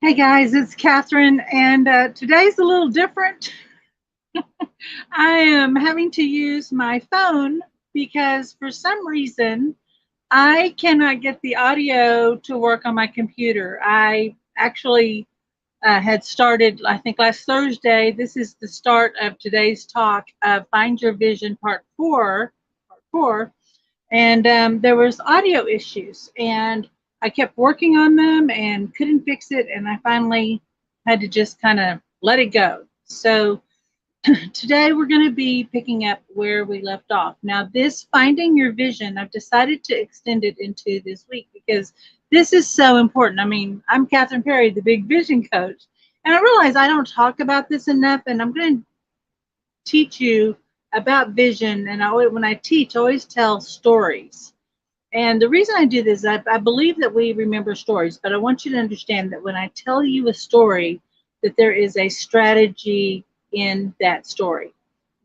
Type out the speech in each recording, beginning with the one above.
Hey guys, it's Catherine, and today's a little different. I am having to use my phone because for some reason I cannot get the audio to work on my computer. I actually had started, I think last Thursday. This is the start of today's talk of Find Your Vision part four, and there was audio issues, and I kept working on them and couldn't fix it, and I finally had to just kind of let it go. So today we're going to be picking up where we left off. Now, this Finding Your Vision, I've decided to extend it into this week because this is so important. I mean, I'm Catherine Perry, the big vision coach, and I realize I don't talk about this enough, and I'm going to teach you about vision. And when I teach, I always tell stories. And the reason I do this, I believe that we remember stories, but I want you to understand that when I tell you a story, that there is a strategy in that story,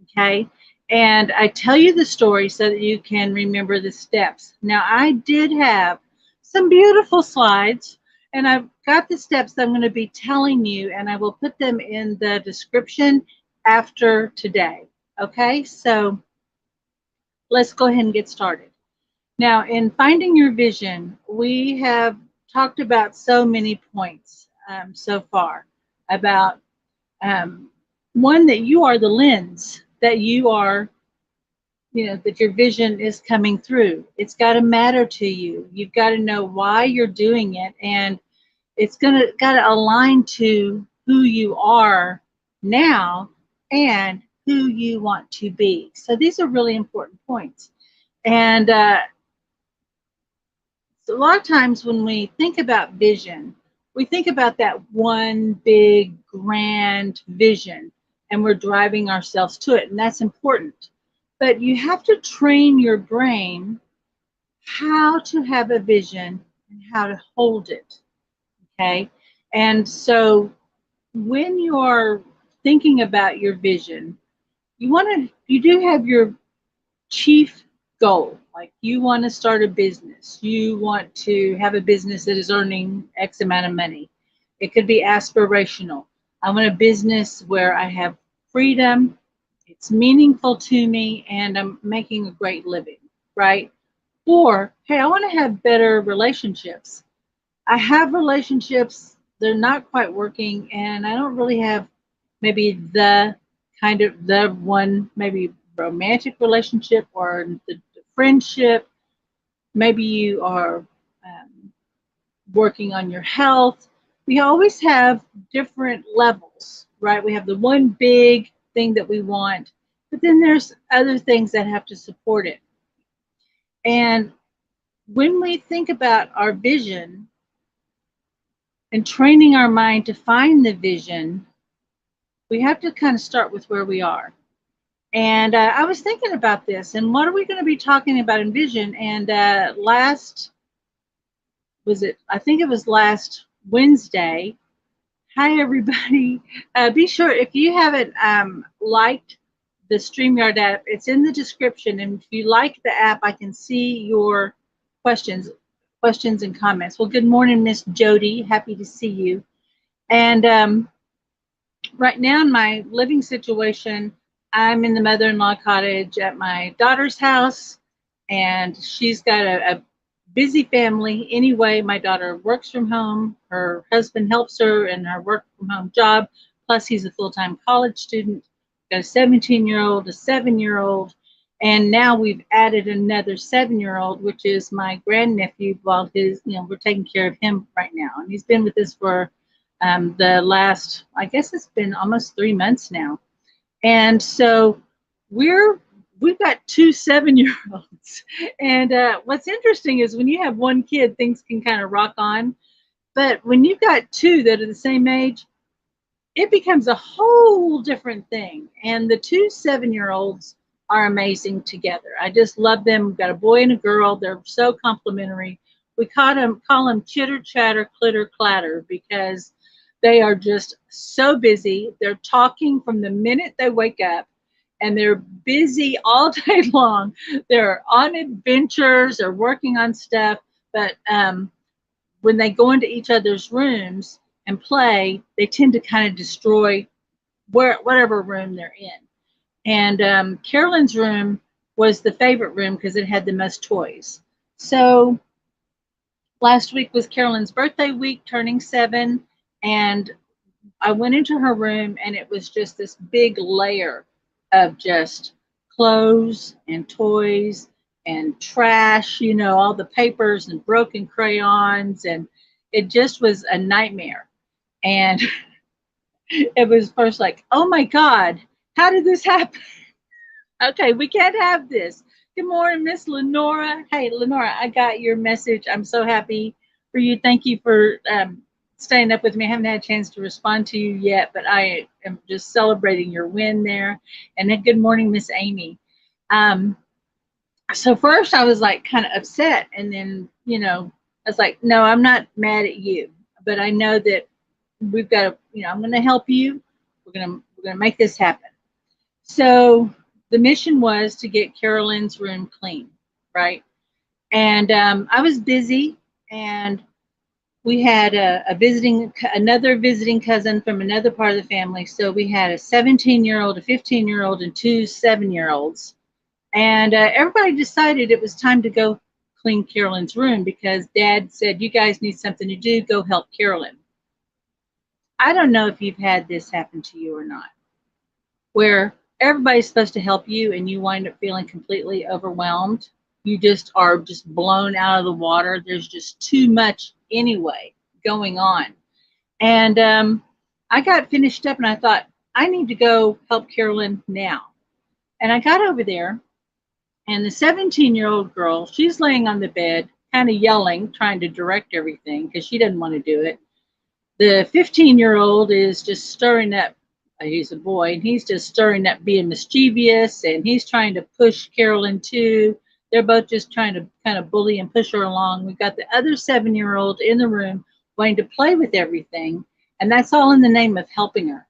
okay? And I tell you the story so that you can remember the steps. Now, I did have some beautiful slides, and I've got the steps that I'm going to be telling you, and I will put them in the description after today, okay? So let's go ahead and get started. Now, in Finding Your Vision, we have talked about so many points so far about one, that you are the lens, that you are, that your vision is coming through. It's got to matter to you. You've got to know why you're doing it, and it's got to align to who you are now and who you want to be. So these are really important points. And so a lot of times when we think about vision, we think about that one big grand vision, and we're driving ourselves to it, and that's important. But you have to train your brain how to have a vision and how to hold it, okay? And so when you're thinking about your vision, you do have your chief goal. Like, you want to start a business, you want to have a business that is earning X amount of money. It could be aspirational. I want a business where I have freedom, it's meaningful to me, and I'm making a great living, right? Or, hey, I want to have better relationships. I have relationships, they're not quite working, and I don't really have maybe the one, maybe romantic relationship or the friendship. Maybe you are working on your health. We always have different levels, right? We have the one big thing that we want, but then there's other things that have to support it. And when we think about our vision and training our mind to find the vision, we have to kind of start with where we are. And I was thinking about this, and what are we going to be talking about in vision? And I think it was last Wednesday. Hi, everybody. Be sure, if you haven't liked the StreamYard app, it's in the description. And if you like the app, I can see your questions and comments. Well, good morning, Miss Jody. Happy to see you. And right now in my living situation, I'm in the mother-in-law cottage at my daughter's house, and she's got a busy family. Anyway, my daughter works from home. Her husband helps her in her work from home job. Plus, he's a full-time college student. Got a 17-year-old, a 7-year-old, and now we've added another 7-year-old, which is my grandnephew. While we're taking care of him right now, and he's been with us for the last, I guess it's been almost 3 months now. And so we've got two 7-year-olds. And what's interesting is when you have one kid, things can kind of rock on. But when you've got two that are the same age, it becomes a whole different thing. And the two 7-year-olds are amazing together. I just love them. We've got a boy and a girl. They're so complimentary. We call them chitter, chatter, clitter, clatter, because they are just so busy. They're talking from the minute they wake up, and they're busy all day long. They're on adventures, they're working on stuff. But when they go into each other's rooms, and play, they tend to kind of destroy whatever room they're in. And Carolyn's room was the favorite room because it had the most toys. So last week was Carolyn's birthday week, turning 7, and I went into her room and it was just this big layer of just clothes and toys and trash, all the papers and broken crayons, and it just was a nightmare. And it was first like, oh my God, how did this happen? Okay, we can't have this. Good morning, Miss Lenora. Hey, Lenora, I got your message. I'm so happy for you. Thank you for staying up with me. I haven't had a chance to respond to you yet, but I am just celebrating your win there. And then good morning, Miss Amy. So first I was like kind of upset, and then, I was like, no, I'm not mad at you, but I know that we've got to, I'm going to help you. We're going to make this happen. So the mission was to get Carolyn's room clean, right? And I was busy, and we had another visiting cousin from another part of the family. So we had a 17-year-old, a 15-year-old, and 2 7-year-olds. And everybody decided it was time to go clean Carolyn's room because Dad said, you guys need something to do, go help Carolyn. I don't know if you've had this happen to you or not, where everybody's supposed to help you and you wind up feeling completely overwhelmed. You just are just blown out of the water. There's just too much anyway going on. And I got finished up and I thought, I need to go help Carolyn now. And I got over there, and the 17-year-old girl, she's laying on the bed, kind of yelling, trying to direct everything because she doesn't want to do it. The 15-year-old is just stirring up. He's a boy, and he's just stirring up, being mischievous, and he's trying to push Carolyn too. They're both just trying to kind of bully and push her along. We've got the other 7-year-old in the room wanting to play with everything, and that's all in the name of helping her.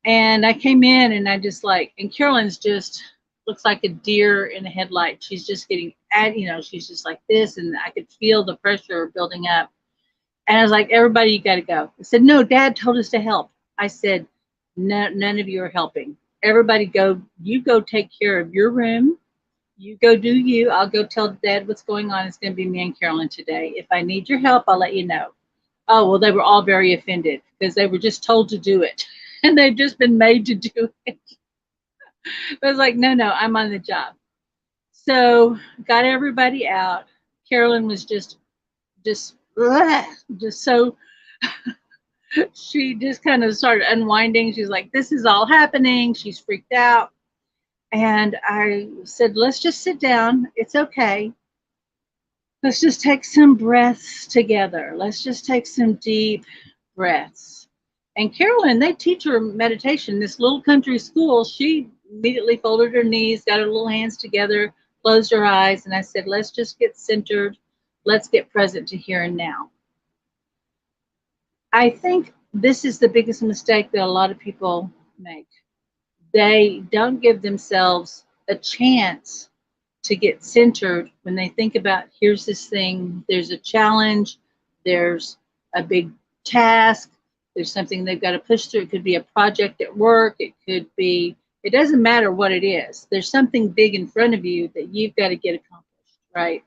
And I came in, and I just and Carolyn's just looks like a deer in a headlight. She's just getting she's just like this, and I could feel the pressure building up. And I was like, everybody, you got to go. I said, no, Dad told us to help. I said, no, none of you are helping. Everybody go, you go take care of your room. You go do you. I'll go tell Dad what's going on. It's going to be me and Carolyn today. If I need your help, I'll let you know. Oh, well, they were all very offended because they were just told to do it. And they've just been made to do it. I was like, no, I'm on the job. So got everybody out. Carolyn was just so she just kind of started unwinding. She's like, this is all happening. She's freaked out. And I said, let's just sit down. It's okay. Let's just take some breaths together. Let's just take some deep breaths. And Carolyn, they teach her meditation. This little country school, she immediately folded her knees, got her little hands together, closed her eyes. And I said, let's just get centered. Let's get present to here and now. I think this is the biggest mistake that a lot of people make. They don't give themselves a chance to get centered when they think about, here's this thing, there's a challenge, there's a big task, there's something they've got to push through. It could be a project at work, it could be, it doesn't matter what it is. There's something big in front of you that you've got to get accomplished, right?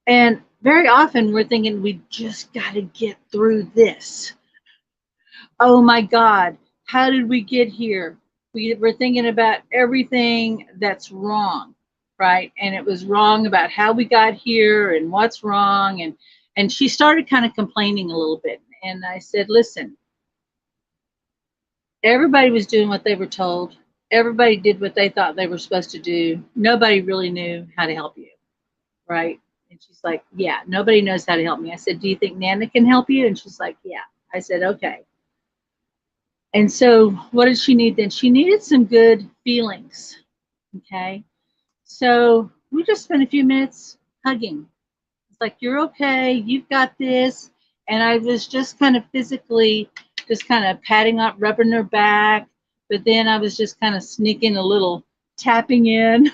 And very often we're thinking, we just got to get through this. Oh my God, how did we get here? We're thinking about everything that's wrong, right? And it was wrong about how we got here and what's wrong. And she started kind of complaining a little bit. And I said, listen, everybody was doing what they were told. Everybody did what they thought they were supposed to do. Nobody really knew how to help you, right? And she's like, yeah, nobody knows how to help me. I said, do you think Nana can help you? And she's like, yeah. I said, okay. And so what did she need then? She needed some good feelings, okay? So we just spent a few minutes hugging. It's like, you're okay, you've got this. And I was just kind of physically just kind of patting up, rubbing her back. But then I was just kind of sneaking a little tapping in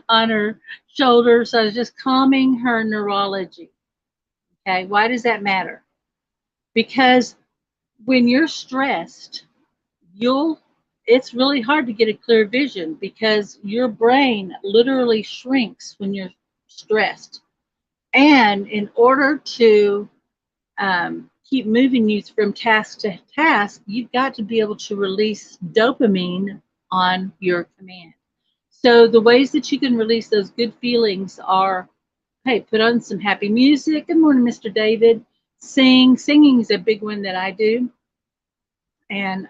on her shoulder. So I was just calming her neurology, Okay, why does that matter? Because when you're stressed, it's really hard to get a clear vision because your brain literally shrinks when you're stressed. And in order to keep moving you from task to task, you've got to be able to release dopamine on your command. So the ways that you can release those good feelings are, hey, put on some happy music. Good morning, Mr. David. Singing is a big one that I do. And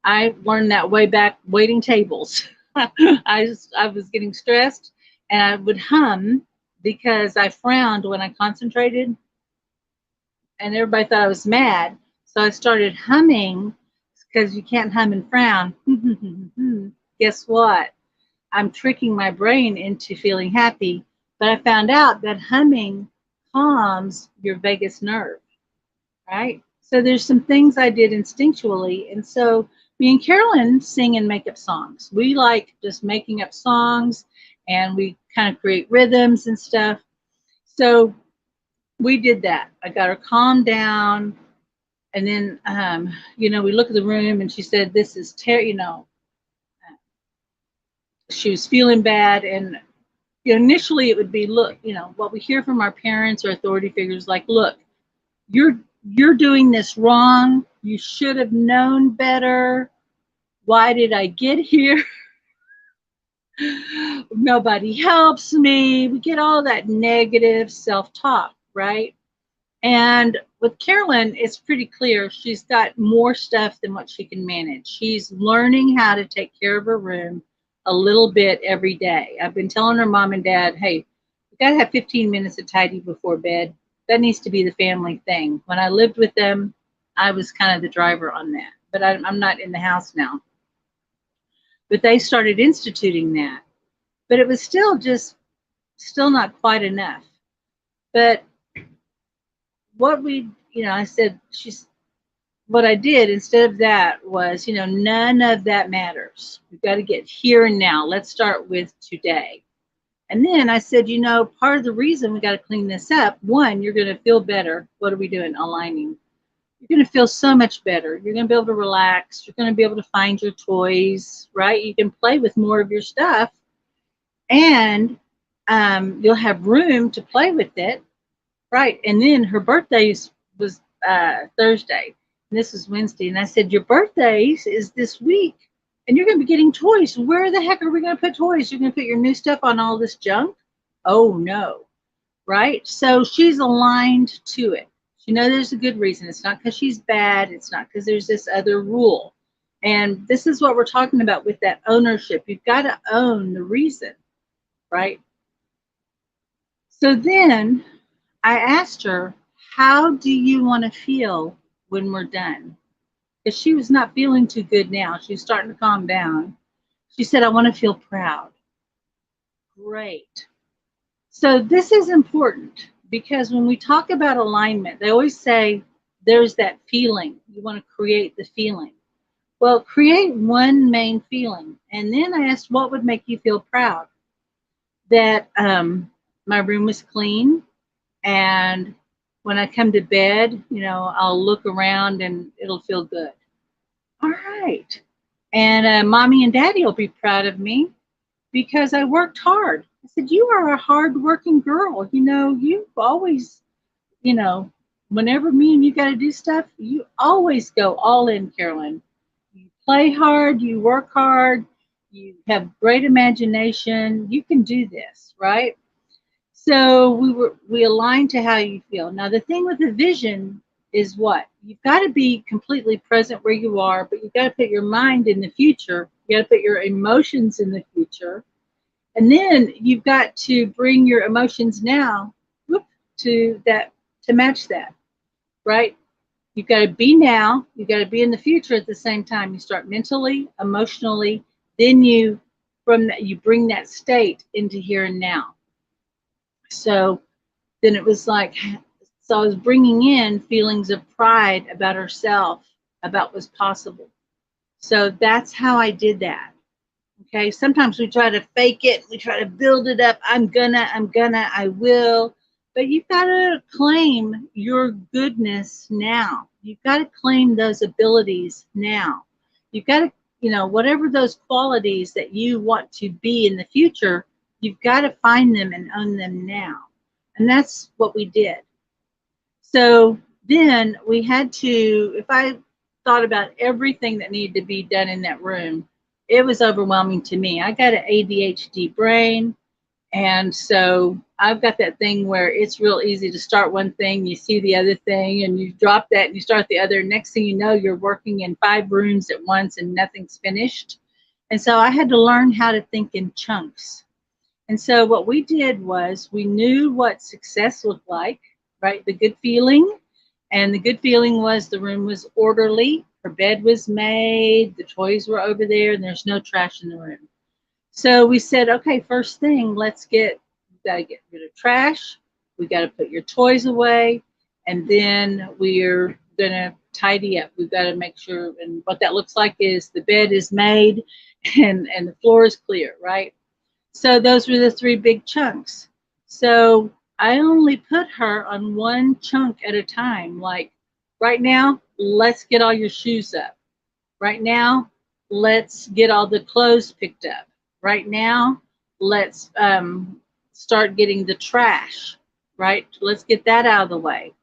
I learned that way back waiting tables. I was getting stressed and I would hum because I frowned when I concentrated and everybody thought I was mad. So I started humming because you can't hum and frown. Guess what? I'm tricking my brain into feeling happy, but I found out that humming calms your vagus nerve, right? So there's some things I did instinctually. And so me and Carolyn sing and make up songs. We like just making up songs and we kind of create rhythms and stuff. So we did that. I got her calmed down. And then, we look at the room and she said, this is she was feeling bad. And initially it would be, look, what we hear from our parents or authority figures, like, look, you're doing this wrong. You should have known better. Why did I get here? Nobody helps me. We get all that negative self-talk, right? And with Carolyn, it's pretty clear she's got more stuff than what she can manage. She's learning how to take care of her room a little bit every day. I've been telling her mom and dad, hey, we got to have 15 minutes of tidy before bed. That needs to be the family thing. When I lived with them, I was kind of the driver on that. But I'm not in the house now. But they started instituting that. But it was still not quite enough. But I said, what I did instead of that was, none of that matters. We've got to get here and now. Let's start with today. And then I said, part of the reason we got to clean this up, one, you're going to feel better. What are we doing? Aligning. You're going to feel so much better. You're going to be able to relax. You're going to be able to find your toys, right? You can play with more of your stuff. And you'll have room to play with it. Right. And then her birthday was Thursday. And this is Wednesday. And I said, your birthday is this week. And you're going to be getting toys. Where the heck are we going to put toys? You're going to put your new stuff on all this junk? Oh, no. Right? So she's aligned to it. She knows there's a good reason. It's not because she's bad. It's not because there's this other rule. And this is what we're talking about with that ownership. You've got to own the reason. Right? So then I asked her, how do you want to feel when we're done? Because she was not feeling too good now. She was starting to calm down. She said, I want to feel proud. Great. So this is important because when we talk about alignment, they always say there's that feeling. You want to create the feeling. Well, create one main feeling. And then I asked, what would make you feel proud? That my room was clean. And when I come to bed, I'll look around and it'll feel good. All right. And mommy and daddy will be proud of me because I worked hard. I said, you are a hard-working girl. You've always, whenever me and you got to do stuff, you always go all in, Carolyn. You play hard, you work hard, you have great imagination. You can do this, right? So we aligned to how you feel. Now the thing with the vision is what? You've got to be completely present where you are, but you've got to put your mind in the future. You got to put your emotions in the future. And then you've got to bring your emotions now to match that, right? You've got to be now, you've got to be in the future at the same time. You start mentally, emotionally, then you bring that state into here and now. So then it was like, so I was bringing in feelings of pride about herself, about what's possible. So that's how I did that. Okay, sometimes we try to fake it, we try to build it up. I will. But you've got to claim your goodness now. You've got to claim those abilities now. You've got to, whatever those qualities that you want to be in the future, you've got to find them and own them now. And that's what we did. So then we had to, if I thought about everything that needed to be done in that room, it was overwhelming to me. I got an ADHD brain. And so I've got that thing where it's real easy to start one thing, you see the other thing, and you drop that and you start the other. Next thing you know, you're working in 5 rooms at once and nothing's finished. And so I had to learn how to think in chunks. And so what we did was we knew what success looked like, right? The good feeling. And the good feeling was the room was orderly, her bed was made, the toys were over there, and there's no trash in the room. So we said, okay, first thing, we gotta get rid of trash. We got to put your toys away. And then we're going to tidy up. We've got to make sure, and what that looks like is the bed is made and the floor is clear, right? So those were the 3 big chunks. So I only put her on one chunk at a time. Like right now, let's get all your shoes up. Right now, let's get all the clothes picked up. Right now, let's start getting the trash, right? Let's get that out of the way.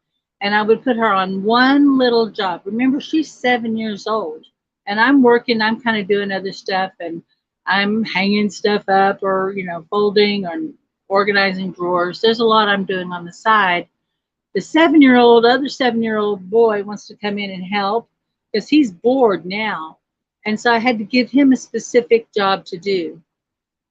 And I would put her on one little job. Remember, she's 7 years old, and I'm working, I'm kind of doing other stuff, and I'm hanging stuff up or, folding or organizing drawers. There's a lot I'm doing on the side. The other 7-year-old boy wants to come in and help because he's bored now. And so I had to give him a specific job to do.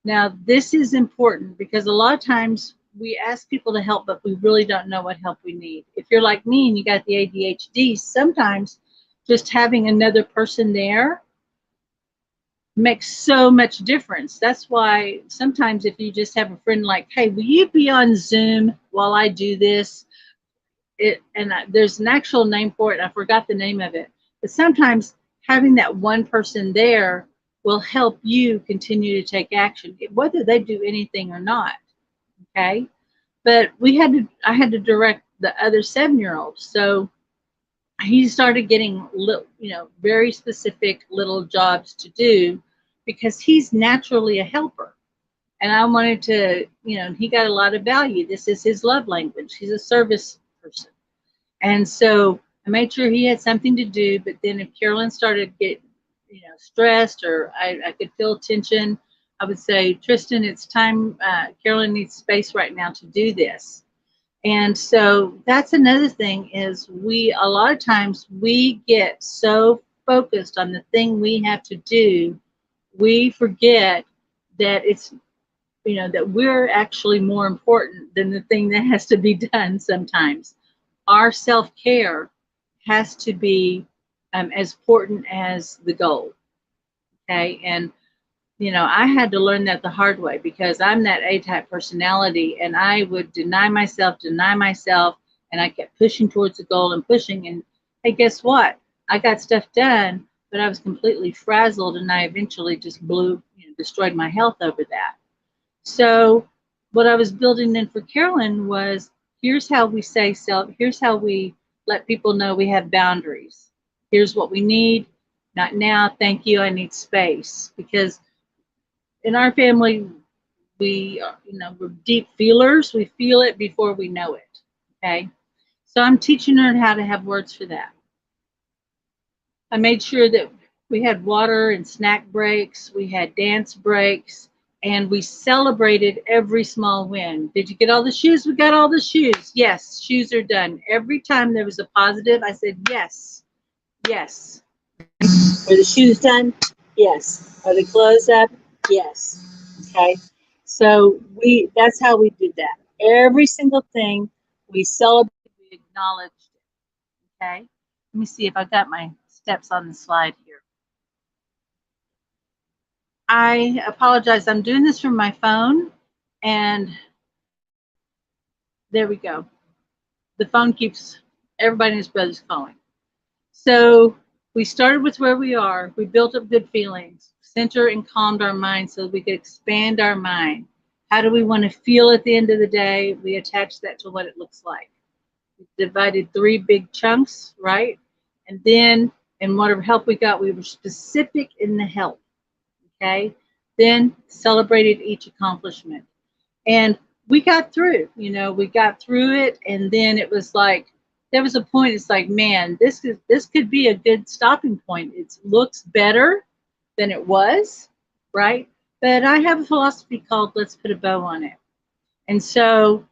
Now, this is important because a lot of times we ask people to help, but we really don't know what help we need. If you're like me and you got the ADHD, sometimes just having another person there makes so much difference. That's why sometimes if you just have a friend like, hey, will you be on Zoom while I do this? There's an actual name for it. I forgot the name of it. But sometimes having that one person there will help you continue to take action, whether they do anything or not. Okay. But I had to direct the other 7-year-old. So he started getting very specific little jobs to do because he's naturally a helper. And I wanted to, he got a lot of value. This is his love language. He's a service person. And so I made sure he had something to do. But then if Carolyn started getting, stressed or I could feel tension, I would say, Tristan, it's time. Carolyn needs space right now to do this. And so that's another thing is a lot of times we get so focused on the thing we have to do, we forget that that we're actually more important than the thing that has to be done sometimes. Our self-care has to be as important as the goal. Okay. And, I had to learn that the hard way because I'm that A-type personality and I would deny myself, and I kept pushing towards the goal and pushing. And hey, guess what? I got stuff done, but I was completely frazzled and I eventually just destroyed my health over that. So what I was building then for Carolyn was, here's how we here's how we let people know we have boundaries. Here's what we need. Not now, thank you, I need space. Because in our family, we're deep feelers. We feel it before we know it, okay? So I'm teaching her how to have words for that. I made sure that we had water and snack breaks. We had dance breaks. And we celebrated every small win. Did you get all the shoes? We got all the shoes. Yes, shoes are done. Every time there was a positive, I said, yes, yes. Are the shoes done? Yes. Are the clothes up? Yes. Okay. So that's how we did that. Every single thing we celebrated, we acknowledged it. Okay. Let me see if I got my steps on the slide here. I apologize. I'm doing this from my phone, and there we go. The phone keeps everybody and his brother's calling. So we started with where we are. We built up good feelings, center and calmed our mind so we could expand our mind. How do we want to feel at the end of the day? We attach that to what it looks like. We divided 3 big chunks, right? And then, and whatever help we got, we were specific in the help, okay? Then celebrated each accomplishment. And we got through, we got through it. And then it was like, there was a point, it's like, man, this could be a good stopping point. It looks better than it was, right? But I have a philosophy called let's put a bow on it. And so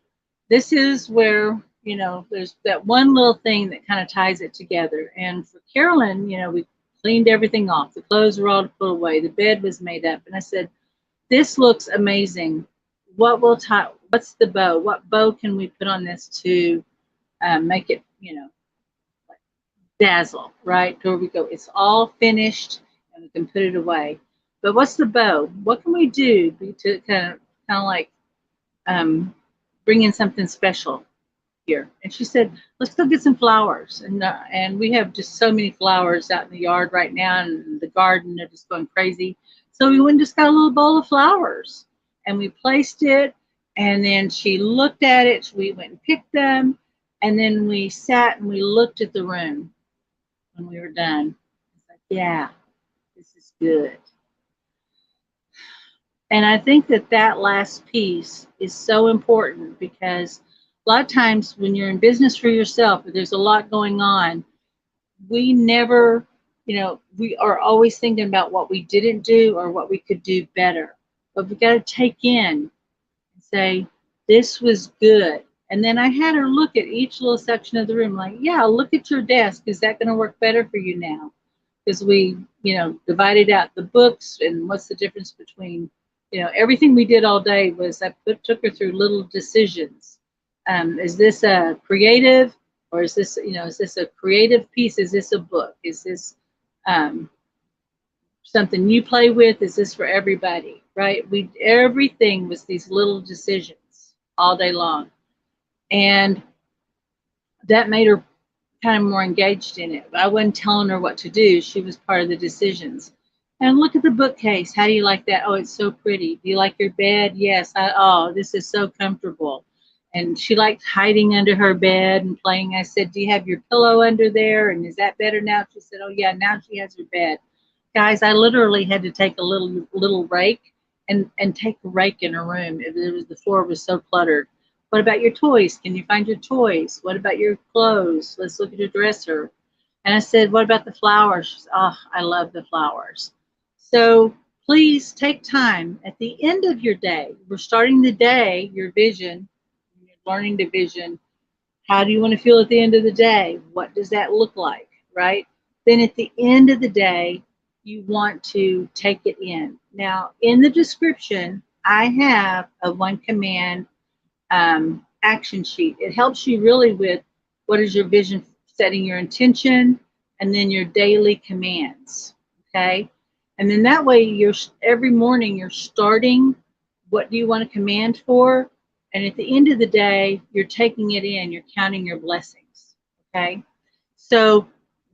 this is where, there's that one little thing that kind of ties it together. And for Carolyn, we cleaned everything off. The clothes were all put away. The bed was made up. And I said, this looks amazing. What's the bow? What bow can we put on this to make it, like dazzle, right? There we go. It's all finished and we can put it away. But what's the bow? What can we do to kind of like bring in something special here? And she said, let's go get some flowers. And we have just so many flowers out in the yard right now, and the garden, they're just going crazy. So we went and just got a little bowl of flowers, and we placed it. And then she looked at it. We went and picked them, and then we sat and we looked at the room when we were done. It's like, yeah, this is good. And I think that last piece is so important, because a lot of times when you're in business for yourself, there's a lot going on. We never, we are always thinking about what we didn't do or what we could do better. But we got to take in and say, this was good. And then I had her look at each little section of the room, like, yeah, look at your desk. Is that going to work better for you now? Because we, divided out the books, and what's the difference between, everything we did all day was I took her through little decisions. Is this a creative, or is this, is this a creative piece? Is this a book? Is this something you play with? Is this for everybody, right? Everything was these little decisions all day long. And that made her kind of more engaged in it. I wasn't telling her what to do. She was part of the decisions. And look at the bookcase. How do you like that? Oh, it's so pretty. Do you like your bed? Yes. Oh, this is so comfortable. And she liked hiding under her bed and playing. I said, do you have your pillow under there? And is that better now? She said, oh, yeah, now she has her bed. Guys, I literally had to take a little rake and take a rake in her room. The floor was so cluttered. What about your toys? Can you find your toys? What about your clothes? Let's look at your dresser. And I said, what about the flowers? She said, oh, I love the flowers. So please take time at the end of your day. We're starting the day, your vision, you're learning to vision. How do you want to feel at the end of the day? What does that look like, right? Then at the end of the day, you want to take it in. Now, in the description, I have a one command action sheet. It helps you really with what is your vision, setting your intention, and then your daily commands, okay? And then that way, every morning you're starting, what do you want to command for? And at the end of the day, you're taking it in, you're counting your blessings, okay? So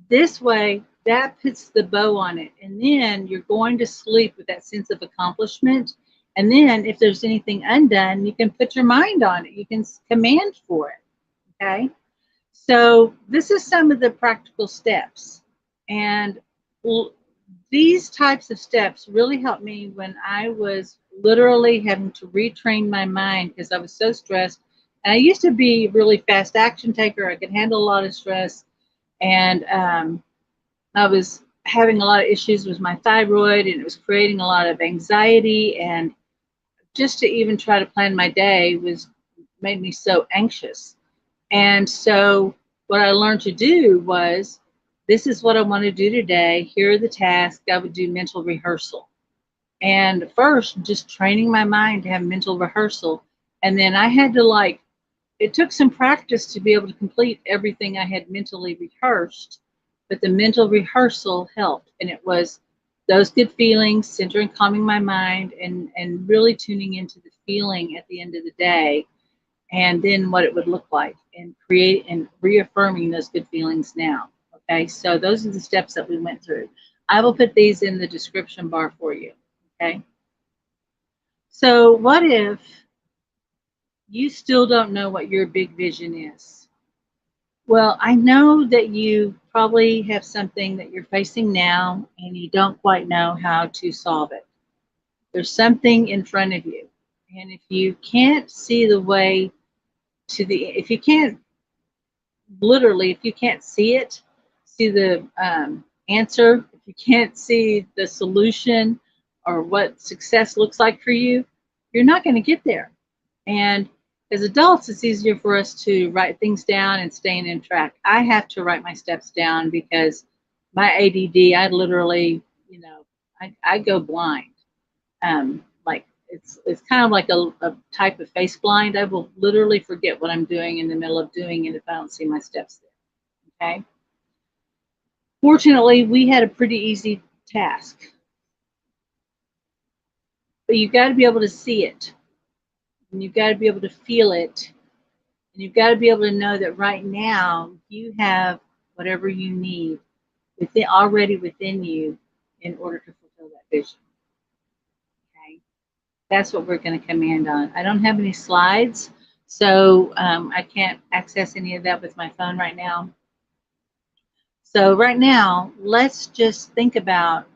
this way, that puts the bow on it. And then you're going to sleep with that sense of accomplishment. And then if there's anything undone, you can put your mind on it. You can command for it, okay? So this is some of the practical steps. And these types of steps really helped me when I was literally having to retrain my mind because I was so stressed. And I used to be a really fast action taker. I could handle a lot of stress. And I was having a lot of issues with my thyroid, and it was creating a lot of anxiety. And just to even try to plan my day made me so anxious. And so what I learned to do was, this is what I want to do today. Here are the tasks. I would do mental rehearsal. And first, just training my mind to have mental rehearsal. And then I had to it took some practice to be able to complete everything I had mentally rehearsed. But the mental rehearsal helped. And it was those good feelings, centering, calming my mind, and really tuning into the feeling at the end of the day, and then what it would look like, and create and reaffirming those good feelings now. Okay, so those are the steps that we went through. I will put these in the description bar for you. Okay. So, what if you still don't know what your big vision is? Well, I know that you probably have something that you're facing now and you don't quite know how to solve it. There's something in front of you. And if you can't see the way if you can't literally, if you can't see it, see the answer, if you can't see the solution or what success looks like for you, you're not going to get there. And as adults, it's easier for us to write things down and stay in track. I have to write my steps down because my ADD, I literally, I go blind. Like it's kind of like a type of face blind. I will literally forget what I'm doing in the middle of doing it if I don't see my steps there. Okay. Fortunately, we had a pretty easy task, but you've got to be able to see it, and you've got to be able to feel it, and you've got to be able to know that right now you have whatever you need already within you in order to fulfill that vision. Okay, that's what we're going to command on. I don't have any slides, so I can't access any of that with my phone right now. So right now, let's just think about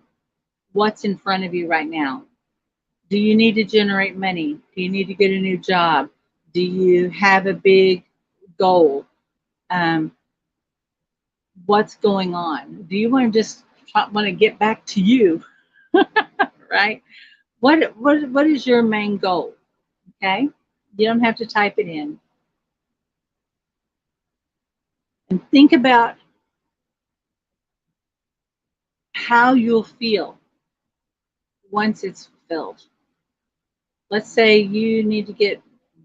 what's in front of you right now. Do you need to generate money? Do you need to get a new job? Do you have a big goal? Um, what's going on? Do you want to just want to get back to you, right? What is your main goal? Okay, you don't have to type it in. And think about how you'll feel once it's fulfilled. Let's say you need to get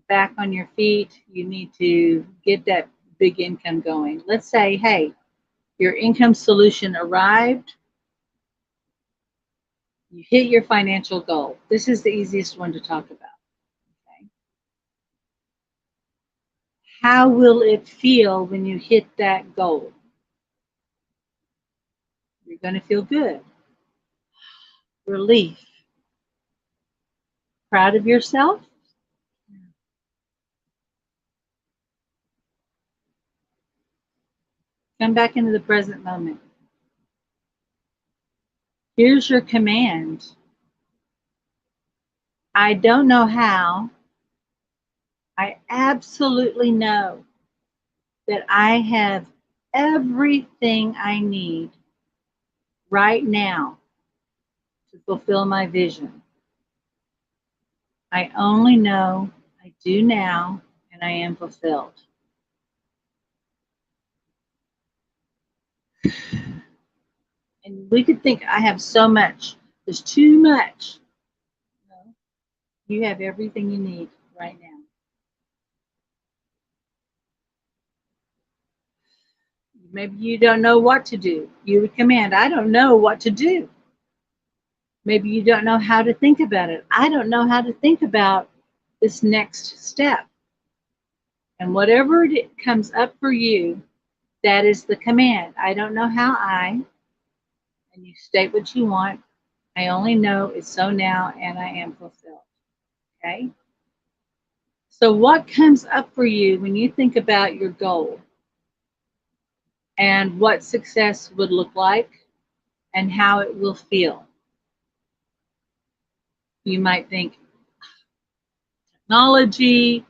back on your feet. You need to get that big income going. Let's say, hey, your income solution arrived. You hit your financial goal. This is the easiest one to talk about. Okay. How will it feel when you hit that goal? You're going to feel good, relief, proud of yourself. Come back into the present moment. Here's your command. I don't know how. I absolutely know that I have everything I need right now to fulfill my vision. I only know I do now and I am fulfilled. And we could think, I have so much. There's too much. No, you have everything you need right now. Maybe you don't know what to do. You would command, I don't know what to do. Maybe you don't know how to think about it. I don't know how to think about this next step. And whatever it comes up for you, that is the command. I don't know how and you state what you want. I only know it's so now and I am fulfilled. Okay? So, what comes up for you when you think about your goal and what success would look like and how it will feel? You might think technology,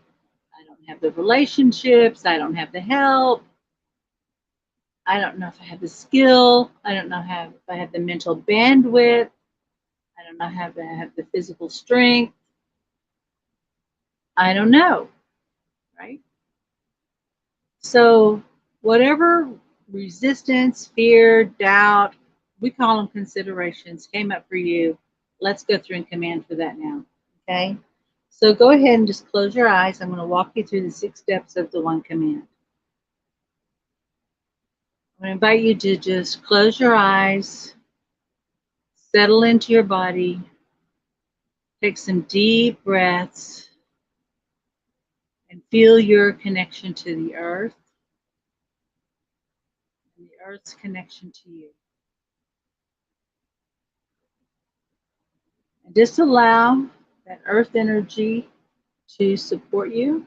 I don't have the relationships, I don't have the help, I don't know if I have the skill, I don't know if I have the mental bandwidth, I don't know if I have the physical strength, I don't know, right? So, whatever resistance, fear, doubt, we call them considerations, came up for you, let's go through and command for that now. Okay? So, go ahead and just close your eyes. I'm going to walk you through the 6 steps of the one command. I'm going to invite you to just close your eyes, settle into your body, take some deep breaths, and feel your connection to the earth and the earth's connection to you. And just allow that earth energy to support you.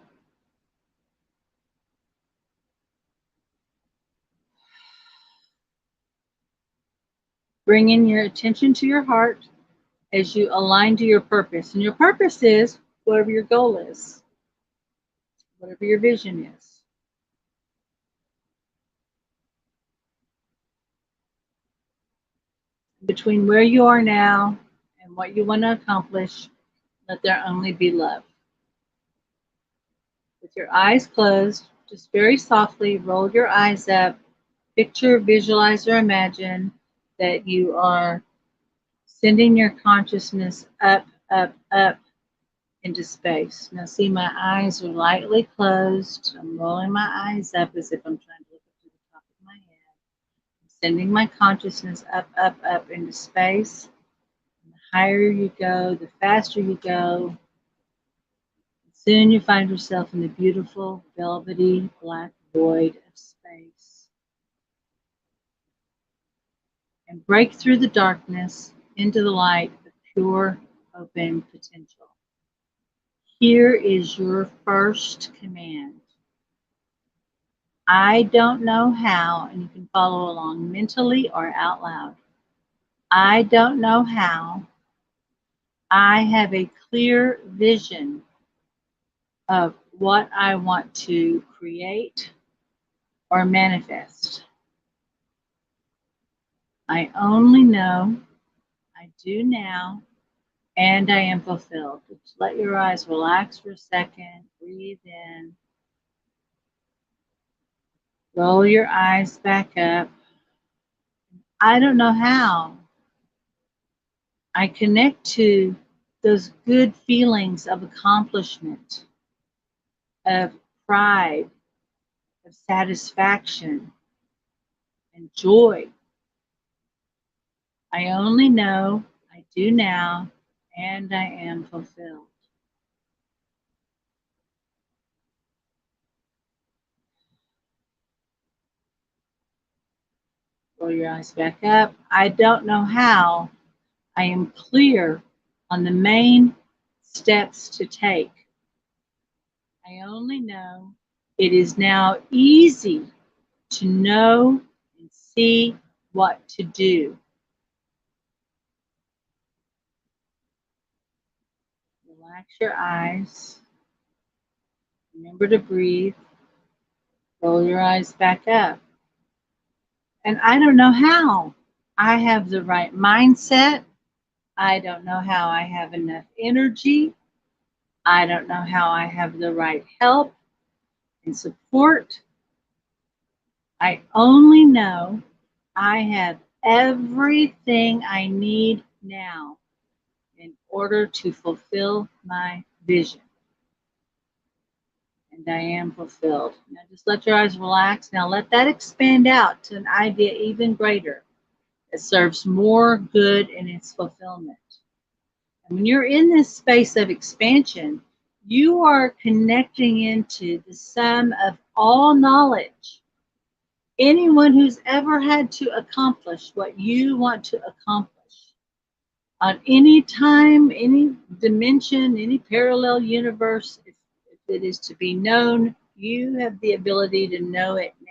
Bring in your attention to your heart as you align to your purpose. And your purpose is whatever your goal is, whatever your vision is. Between where you are now and what you want to accomplish, let there only be love. With your eyes closed, just very softly roll your eyes up. Picture, visualize, or imagine that you are sending your consciousness up, up, up into space. Now, see, my eyes are lightly closed. I'm rolling my eyes up as if I'm trying to look up to the top of my head. I'm sending my consciousness up, up, up into space. And the higher you go, the faster you go. Soon you find yourself in the beautiful, velvety, black void of space. And break through the darkness into the light of pure, open potential. Here is your first command. I don't know how, and you can follow along mentally or out loud. I don't know how. I have a clear vision of what I want to create or manifest. I only know, I do now, and I am fulfilled. Just let your eyes relax for a second. Breathe in. Roll your eyes back up. I don't know how. I connect to those good feelings of accomplishment, of pride, of satisfaction, and joy. I only know, I do now, and I am fulfilled. Roll your eyes back up. I don't know how. I am clear on the main steps to take. I only know it is now easy to know and see what to do. Relax your eyes. Remember to breathe. Roll your eyes back up. And I don't know how I have the right mindset. I don't know how I have enough energy. I don't know how I have the right help and support. I only know I have everything I need now in order to fulfill my vision. And I am fulfilled. Now just let your eyes relax. Now let that expand out to an idea even greater that serves more good in its fulfillment. And when you're in this space of expansion, you are connecting into the sum of all knowledge. Anyone who's ever had to accomplish what you want to accomplish on any time, any dimension, any parallel universe, if it is to be known, you have the ability to know it now.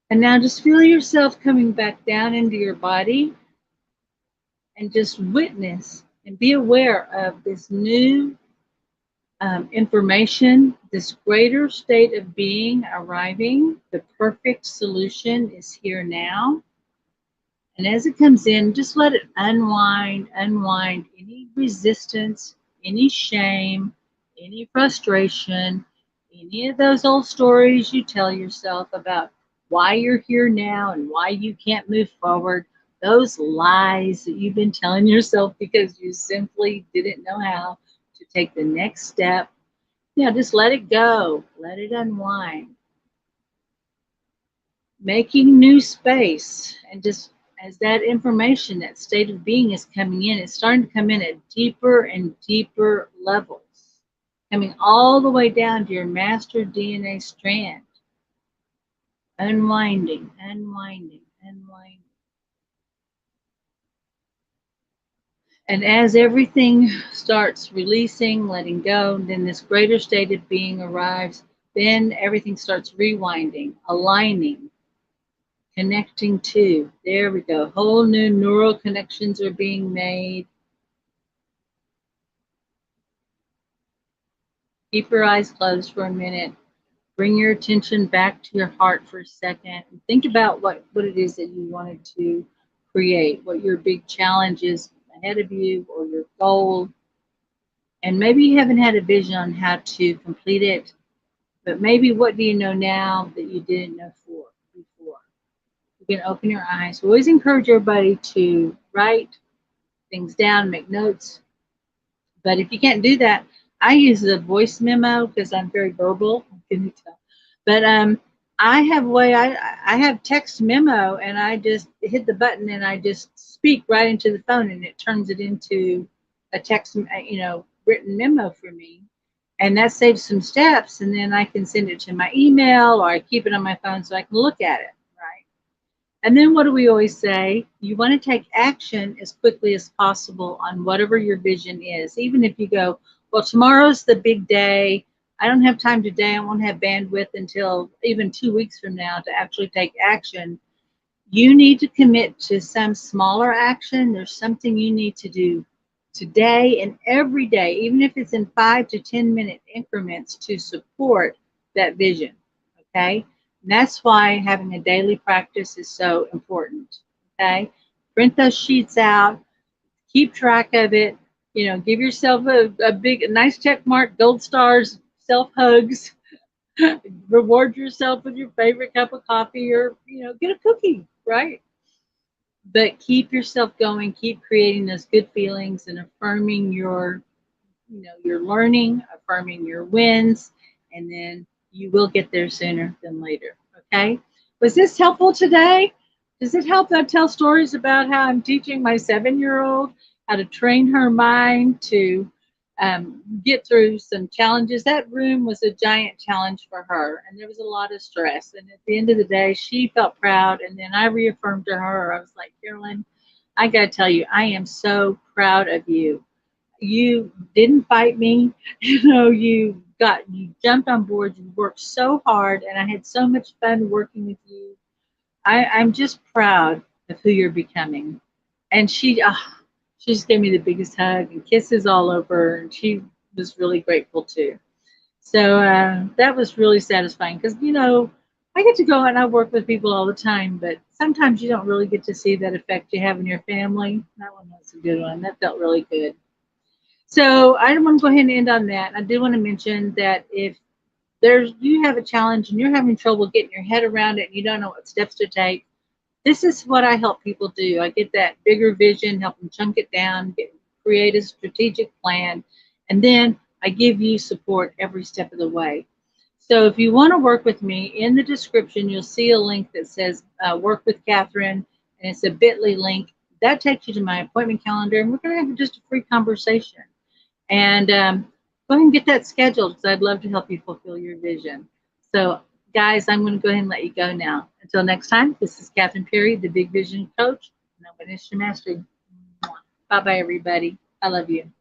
And now just feel yourself coming back down into your body and just witness and be aware of this new information, this greater state of being arriving. The perfect solution is here now. And as it comes in, just let it unwind any resistance, any shame, any frustration, any of those old stories you tell yourself about why you're here now and why you can't move forward. Those lies that you've been telling yourself because you simply didn't know how to take the next step. Just let it go. Let it unwind. Making new space, and just as that information, that state of being is coming in, it's starting to come in at deeper and deeper levels, coming all the way down to your master DNA strand. Unwinding, unwinding, unwinding. And as everything starts releasing, letting go, then this greater state of being arrives. Then everything starts rewinding, aligning, connecting to. There we go. Whole new neural connections are being made. Keep your eyes closed for a minute. Bring your attention back to your heart for a second. And think about what it is that you wanted to create, what your big challenge is ahead of you or your goal. And maybe you haven't had a vision on how to complete it, but maybe what do you know now that you didn't know before? You can open your eyes. We always encourage everybody to write things down, make notes. But if you can't do that, I use a voice memo because I'm very verbal. Can you tell? But I have I have text memo, and I just hit the button and I just speak right into the phone, and it turns it into a text, written memo for me, and that saves some steps. And then I can send it to my email, or I keep it on my phone so I can look at it. Right. And then what do we always say? You want to take action as quickly as possible on whatever your vision is. Even if you go, well, tomorrow's the big day. I don't have time today. I won't have bandwidth until even 2 weeks from now to actually take action. You need to commit to some smaller action. There's something you need to do today and every day, even if it's in 5 to 10 minute increments to support that vision. Okay. And that's why having a daily practice is so important. Okay. Print those sheets out, keep track of it, give yourself a nice check mark, gold stars, self hugs, reward yourself with your favorite cup of coffee, or, get a cookie, right? But keep yourself going, keep creating those good feelings and affirming your learning, affirming your wins, and then you will get there sooner than later. Okay. Was this helpful today? Does it help that I tell stories about how I'm teaching my 7-year-old how to train her mind to get through some challenges? That room was a giant challenge for her, and there was a lot of stress. And at the end of the day, she felt proud. And then I reaffirmed to her, I was like, Carolyn, I got to tell you, I am so proud of you. You didn't fight me. You jumped on board. You worked so hard, and I had so much fun working with you. I'm just proud of who you're becoming. And she just gave me the biggest hug and kisses all over, and she was really grateful too. So that was really satisfying because, I get to go and I work with people all the time, but sometimes you don't really get to see that effect you have in your family. That one was a good one. That felt really good. So I want to go ahead and end on that. I do want to mention that if you have a challenge and you're having trouble getting your head around it and you don't know what steps to take, this is what I help people do. I get that bigger vision, help them chunk it down, create a strategic plan, and then I give you support every step of the way. So if you want to work with me, in the description, you'll see a link that says Work with Catherine, and it's a bit.ly link. That takes you to my appointment calendar, and we're going to have just a free conversation. And go ahead and get that scheduled because I'd love to help you fulfill your vision. So, guys, I'm going to go ahead and let you go now. Until next time, this is Catherine Perry, the Big Vision Coach, and I'm Mastery. Bye-bye, everybody. I love you.